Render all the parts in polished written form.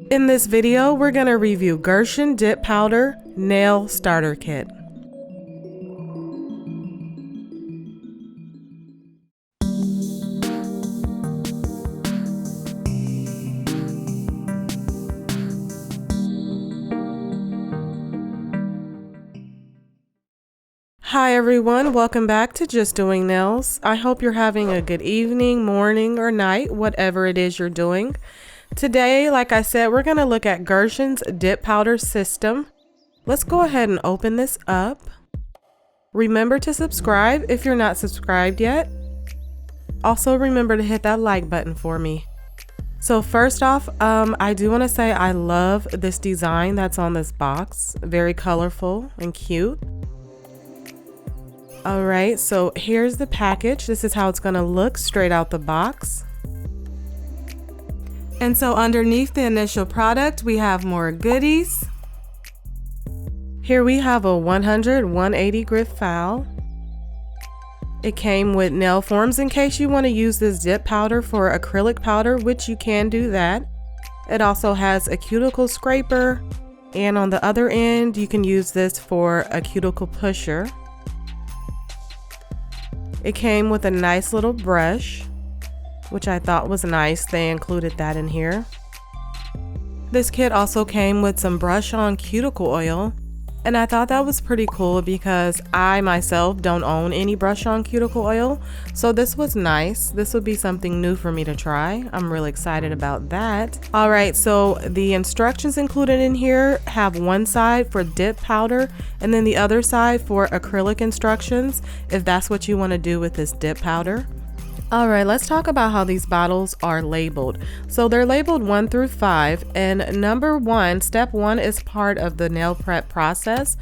In this video, we're going to review Gershion Dip Powder Nail Starter Kit. Hi everyone, welcome back to Just Doing Nails. I hope you're having a good evening, morning, or night, whatever it is you're doing. Today, like I said, we're going to look at Gershion's Dip Powder System. Let's go ahead and open this up. Remember to subscribe if you're not subscribed yet. Also, remember to hit that like button for me. So first off, I do want to say I love this design that's on this box. Very colorful and cute. All right, so here's the package. This is how it's going to look straight out the box. And so underneath the initial product, we have more goodies. Here we have a 100-180 grit file. It came with nail forms in case you want to use this dip powder for acrylic powder, which you can do that. It also has a cuticle scraper, and on the other end, you can use this for a cuticle pusher. It came with a nice little brush, which I thought was nice. They included that in here. This kit also came with some brush-on cuticle oil, and I thought that was pretty cool because I myself don't own any brush-on cuticle oil, so this was nice. This would be something new for me to try. I'm really excited about that. All right, so the instructions included in here have one side for dip powder and then the other side for acrylic instructions if that's what you want to do with this dip powder. All right, let's talk about how these bottles are labeled. So they're labeled 1 through 5, and number 1, step 1 is part of the nail prep process,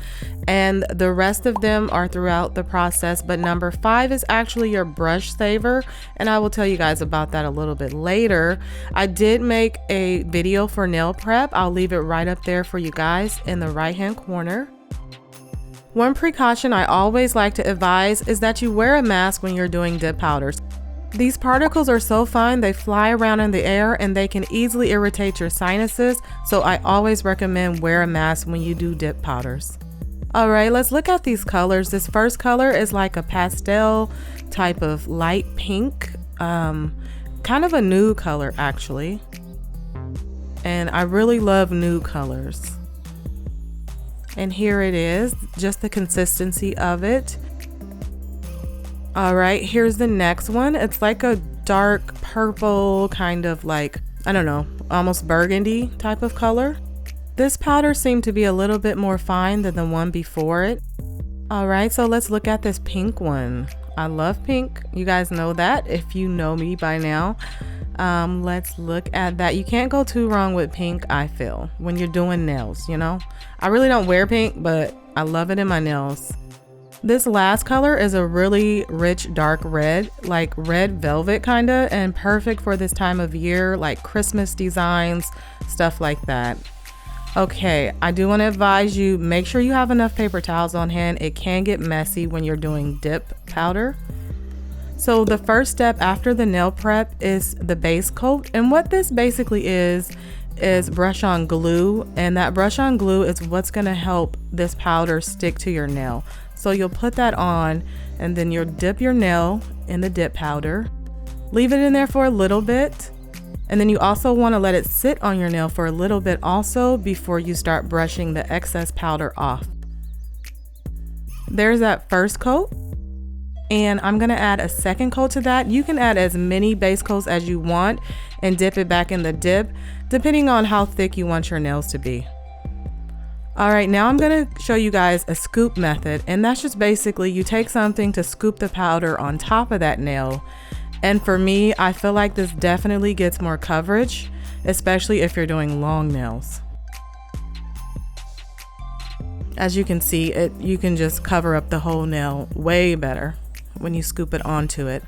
and the rest of them are throughout the process, but number 5 is actually your brush saver, and I will tell you guys about that a little bit later. I did make a video for nail prep. I'll leave it right up there for you guys in the right hand corner. One precaution I always like to advise is that you wear a mask when you're doing dip powders. These particles are so fine, they fly around in the air and they can easily irritate your sinuses, so I always recommend wear a mask when you do dip powders. All right, let's look at these colors. This first color is like a pastel type of light pink, kind of a nude color actually. And I really love nude colors. And here it is, just the consistency of it. All right, here's the next one. It's like a dark purple, kind of like, I don't know, almost burgundy type of color. This powder seemed to be a little bit more fine than the one before it. All right, so let's look at this pink one. I love pink. You guys know that if you know me by now. Let's look at that. You can't go too wrong with pink, I feel, when you're doing nails, you know? I really don't wear pink, but I love it in my nails. This last color is a really rich dark red, like red velvet kinda, and perfect for this time of year, like Christmas designs, stuff like that. Okay, I do want to advise you, make sure you have enough paper towels on hand. It can get messy when you're doing dip powder. So the first step after the nail prep is the base coat, and what this basically is brush on glue, and that brush on glue is what's going to help this powder stick to your nail. So you'll put that on and then you'll dip your nail in the dip powder, leave it in there for a little bit, and then you also want to let it sit on your nail for a little bit also before you start brushing the excess powder off. There's that first coat, and I'm going to add a second coat to that. You can add as many base coats as you want and dip it back in the dip depending on how thick you want your nails to be. All right, now I'm going to show you guys a scoop method, and that's just basically you take something to scoop the powder on top of that nail. And for me, I feel like this definitely gets more coverage, especially if you're doing long nails. As you can see, you can just cover up the whole nail way better when you scoop it onto it.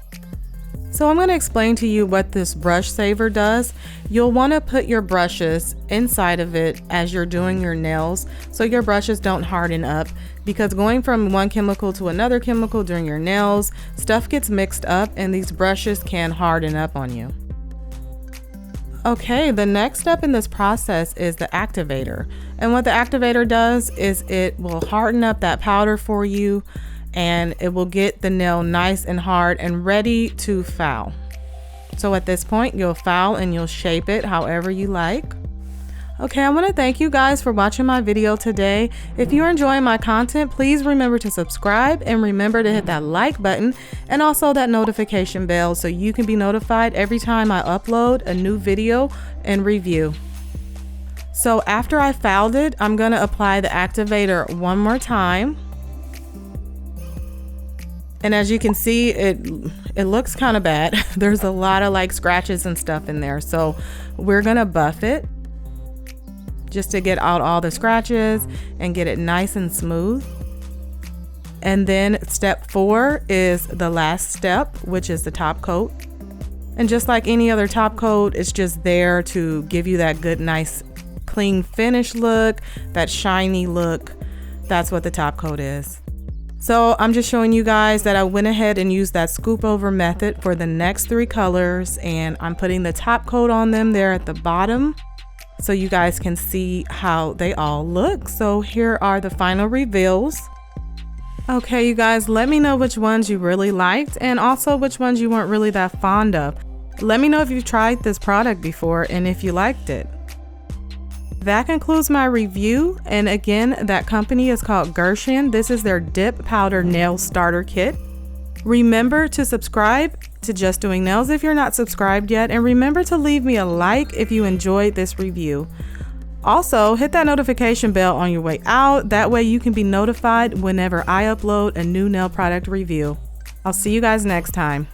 So I'm going to explain to you what this brush saver does. You'll want to put your brushes inside of it as you're doing your nails so your brushes don't harden up, because going from one chemical to another chemical during your nails, stuff gets mixed up and these brushes can harden up on you. Okay, the next step in this process is the activator. And what the activator does is it will harden up that powder for you, and it will get the nail nice and hard and ready to file. So at this point, you'll file and you'll shape it however you like. Okay, I want to thank you guys for watching my video today. If you're enjoying my content, please remember to subscribe and remember to hit that like button and also that notification bell so you can be notified every time I upload a new video and review. So after I filed it, I'm going to apply the activator one more time. And as you can see, it looks kind of bad. There's a lot of like scratches and stuff in there. So we're going to buff it just to get out all the scratches and get it nice and smooth. And then step 4 is the last step, which is the top coat. And just like any other top coat, it's just there to give you that good, nice, clean finish look, that shiny look. That's what the top coat is. So I'm just showing you guys that I went ahead and used that scoop over method for the next 3 colors, and I'm putting the top coat on them there at the bottom so you guys can see how they all look. So here are the final reveals. Okay, you guys, let me know which ones you really liked and also which ones you weren't really that fond of. Let me know if you've tried this product before and if you liked it. That concludes my review, and again, that company is called Gershion. This is their Dip Powder Nail Starter Kit. Remember to subscribe to Just Doing Nails if you're not subscribed yet, and remember to leave me a like if you enjoyed this review. Also, hit that notification bell on your way out. That way you can be notified whenever I upload a new nail product review. I'll see you guys next time.